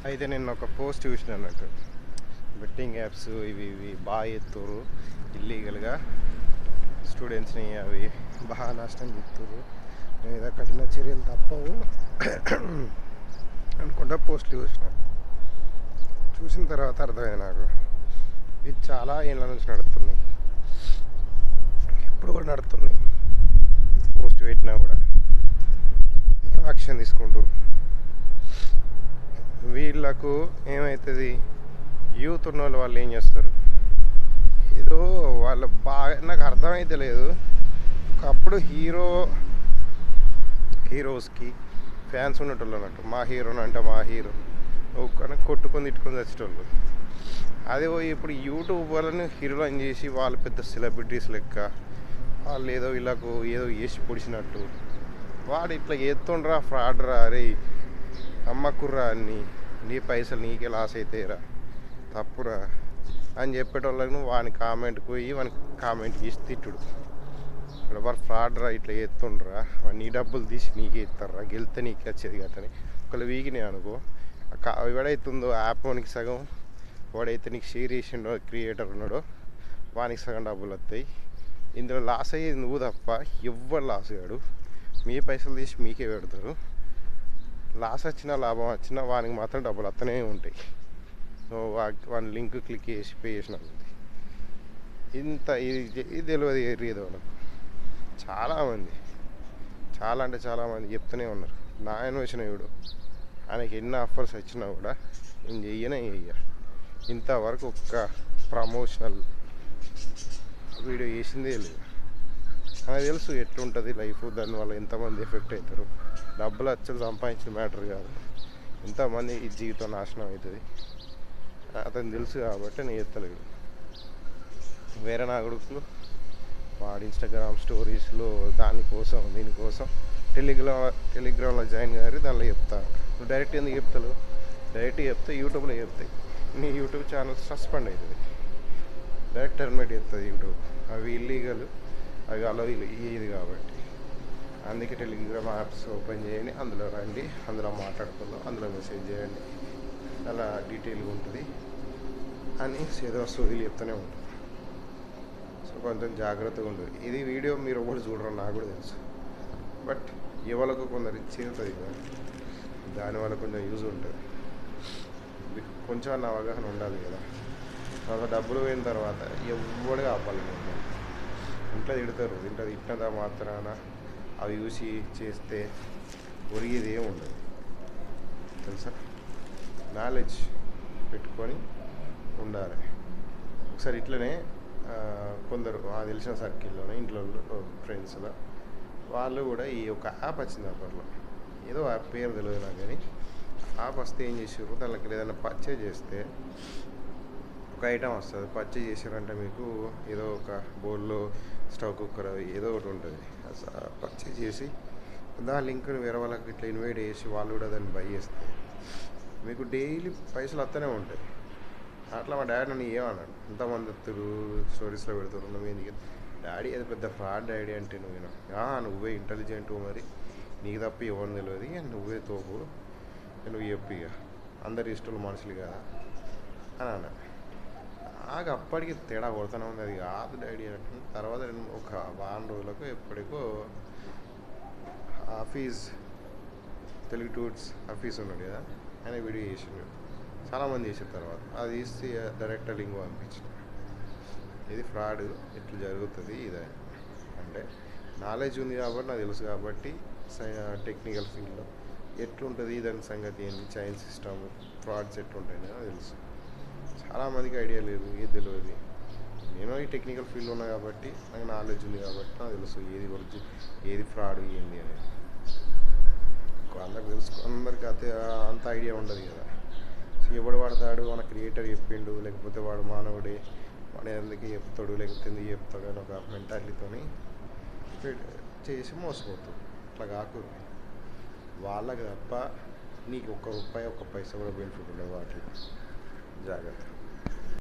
అయితే నేను ఒక పోస్ట్ చూసిన అన్నట్టు, బెట్టింగ్ యాప్స్ ఇవి ఇవి బాగా ఎత్తురు ఇల్లీగల్గా స్టూడెంట్స్ని, అవి బాగా నష్టం చెప్తున్నారు, మీద కఠిన చర్యలు తప్పవు అనుకుంటా పోస్టులు చూసిన తర్వాత అర్థమైంది నాకు, ఇది చాలా ఏళ్ళ నుంచి నడుస్తున్నాయి, ఇప్పుడు కూడా నడుతున్నాయి. పోస్ట్ పెట్టినా కూడా యాక్షన్ తీసుకుంటూ వీళ్ళకు ఏమవుతుంది, యూత్ ఉన్న వాళ్ళు ఏం చేస్తారు, ఏదో వాళ్ళు బాగా నాకు అర్థమైతే లేదు. ఒకప్పుడు హీరోస్కి ఫ్యాన్స్ ఉన్నట్టు అన్నట్టు, మా హీరోని అంటే మా హీరో కానీ కొట్టుకొని తిట్టుకొని తెచ్చేటోళ్ళు. అదే ఇప్పుడు యూట్యూబ్ వాళ్ళని హీరోలను చేసి వాళ్ళు పెద్ద సెలబ్రిటీస్ లెక్క, వాళ్ళు ఏదో వీళ్ళకు ఏదో వేసి పొడిచినట్టు, వాడు ఇట్లా ఎత్తుండ్రా ఫ్రాడ్ రా, అరే అమ్మకుర్రా అన్ని, నీ పైసలు నీకే లాస్ అవుతాయిరా, తప్పురా అని చెప్పేటోళ్ళను వాని కామెంట్కి పోయి వానికి కామెంట్ చేసి తిట్టుడు. ఇక్కడ వాడు ఫ్రాడ్ రా, ఇట్లా ఎత్తుండ్రా, నీ డబ్బులు తీసి నీకే ఇస్తారా, గెలితే నీకే వచ్చేది కట్టని ఒకళ్ళు వీగినాయి అనుకో, ఎవడైతుందో యాప్ వానికి సగం, వాడైతే నీకు షేర్ చేసిండో క్రియేటర్ ఉన్నాడో వానికి సగం డబ్బులు వస్తాయి. ఇందులో లాస్ అయ్యేది నువ్వు తప్ప ఎవ్వరు లాస్ అయ్యాడు, మీ పైసలు తీసి మీకే పెడతారు. లాస్ వచ్చినా లాభం వచ్చినా వానికి మాత్రం డబ్బులు వస్తూనే ఉంటాయి. వాని లింక్ క్లిక్ చేసి పే చేసినది ఇంత ఇది తెలియదు ఏరియదో వాళ్ళకు. చాలామంది, చాలా అంటే చాలామంది చెప్తూనే ఉన్నారు. నా ఇన్వెషన్ ఇవిడు ఆయనకి ఎన్ని ఆఫర్స్ వచ్చినా కూడా నేను చెయ్యనే ఇంతవరకు ఒక్క ప్రమోషనల్ వీడియో చేసిందే లేదు. నాకు తెలుసు ఎట్లుంటుంది లైఫ్, దానివల్ల ఎంతమంది ఎఫెక్ట్ అవుతారు, డబ్బులు వచ్చి సంపాదించిన మ్యాటర్ కాదు, ఎంతమంది ఈ జీవితం నాశనం అవుతుంది అతను తెలుసు కాబట్టి నేను ఎత్తలేడు. వేరే నా కొడుకులు వాడు ఇన్స్టాగ్రామ్ స్టోరీస్లో దీనికోసం టెలిగ్రామ్లో జాయిన్ గారి దానిలో చెప్తా. నువ్వు డైరెక్ట్ ఎందుకు చెప్తావు, డైరెక్ట్ చెప్తే యూట్యూబ్లో చెప్తాయి, నీ యూట్యూబ్ ఛానల్ సస్పెండ్ అవుతుంది, డైరెక్ట్ టర్మినేట్ చేస్తుంది యూట్యూబ్. అవి ఇల్లీగల్, అవి అలో ఇది కాబట్టి అందుకే టెలిగ్రామ్ యాప్స్ ఓపెన్ చేయండి, అందులో రండి, అందులో మాట్లాడుకుందాం, అందులో మెసేజ్ చేయండి, అలా డీటెయిల్గా ఉంటుంది అని ఏదో సోదీలు చెప్తూనే ఉంటుంది. సో కొంచెం జాగ్రత్తగా ఉంటుంది. ఇది వీడియో మీరు ఒకటి చూడరు నాకు కూడా తెలుసు, బట్ ఎవరికి కొందరు చేరుతుంది కదా, దానివల్ల కొంచెం యూజ్ ఉంటుంది. కొంచెం అన్న అవగాహన ఉండాలి కదా. తర్వాత డబ్బులు పోయిన తర్వాత ఎవడు ఆపాలి, ఇంట్లో తిడతారు, ఇంట్లో తిట్టినంత మాత్రాన అవి చూసి చేస్తే ఒరిగేది ఏమి ఉండదు తెలుసా. నాలెడ్జ్ పెట్టుకొని ఉండాలి. ఒకసారి ఇట్లనే కొందరు తెలిసిన సర్కిల్లోనే ఇంట్లో ఫ్రెండ్స్లో వాళ్ళు కూడా ఈ యొక్క యాప్ వచ్చింది అప్పట్లో, ఏదో యాప్ పేరు తెలియదు నాకు, కానీ యాప్ వస్తే ఏం చేసారు, దానికి ఏదైనా పర్చేజ్ చేస్తే ఒక ఐటమ్ వస్తుంది. పర్చేజ్ చేసారంటే మీకు ఏదో ఒక బౌల్లో స్టవ్ కుక్కర్ ఏదో ఒకటి ఉంటుంది, పర్చేజ్ చేసి దాని లింక్ని వేరే వాళ్ళకి ఇట్లా ఇన్వైట్ చేసి వాళ్ళు కూడా దాన్ని బై చేస్తే మీకు డైలీ పైసలు వస్తూనే ఉంటాయి. అట్లా మా డాడీ నన్ను ఏమన్నాడు, ఎంతమంది వస్తారు స్టోరీస్లో పెడతారు, నువ్వేందుకు డాడీ అది పెద్ద ఫ్రాడ్ డాడీ అంటే నువ్వే ఇంటెలిజెంట్, మరి నీకు తప్ప ఎవరిని తెలియదు, నువ్వే తోపు, నువ్వు చెప్పు ఇక అందరి ఇష్టలు మనుషులు కదా అని అన్నా. నాకు అప్పటికి తేడా కొడుతూనే ఉంది, అది కాదు డాడీ అంటే. తర్వాత ఒక వారం రోజులకు ఎప్పటికో తెలుగు టూర్స్ హఫీజ్ ఉన్నాడు కదా, ఆయన వీడియో చేసిండు, చాలామంది చేసిన తర్వాత అది తీసి డైరెక్ట్ లింక్ పంపించిన, ఇది ఫ్రాడ్ ఇట్లా జరుగుతుంది ఇది అంటే. నాలెడ్జ్ ఉంది కాబట్టి నాకు తెలుసు కాబట్టి టెక్నికల్ ఫీల్డ్లో ఎట్లుంటుంది దాని సంగతి ఏంటి, చైన్ సిస్టమ్ ఫ్రాడ్స్ ఎట్లుంటాయి నాకు తెలుసు. చాలామందికి ఐడియా లేదు, ఏది తెలియదు. నేను ఈ టెక్నికల్ ఫీల్డ్ ఉన్నా కాబట్టి నాకు నాలెడ్జ్ ఉంది కాబట్టి నాకు తెలుసు ఏది గురించి, ఏది ఫ్రాడ్ ఏంది అనేది. అందరికి తెలుసు, అందరికి అంత ఐడియా ఉండదు కదా. సో ఎవడు వాడతాడు, మన క్రియేటర్ చెప్పిండు, లేకపోతే వాడు మానవుడే, వాడు ఎందుకు చెప్తాడు, లేకపోతే ఎందుకు చెప్తాడు అని ఒక మెంటాలిటీతో చేసి మోసపోతాడు. అట్లా కాకూడదు. వాళ్ళకి తప్ప నీకు ఒక్క రూపాయి ఒక్క పైసా కూడా బెనిఫిట్ ఉండదు వాటిలో. జాగ్రత్త.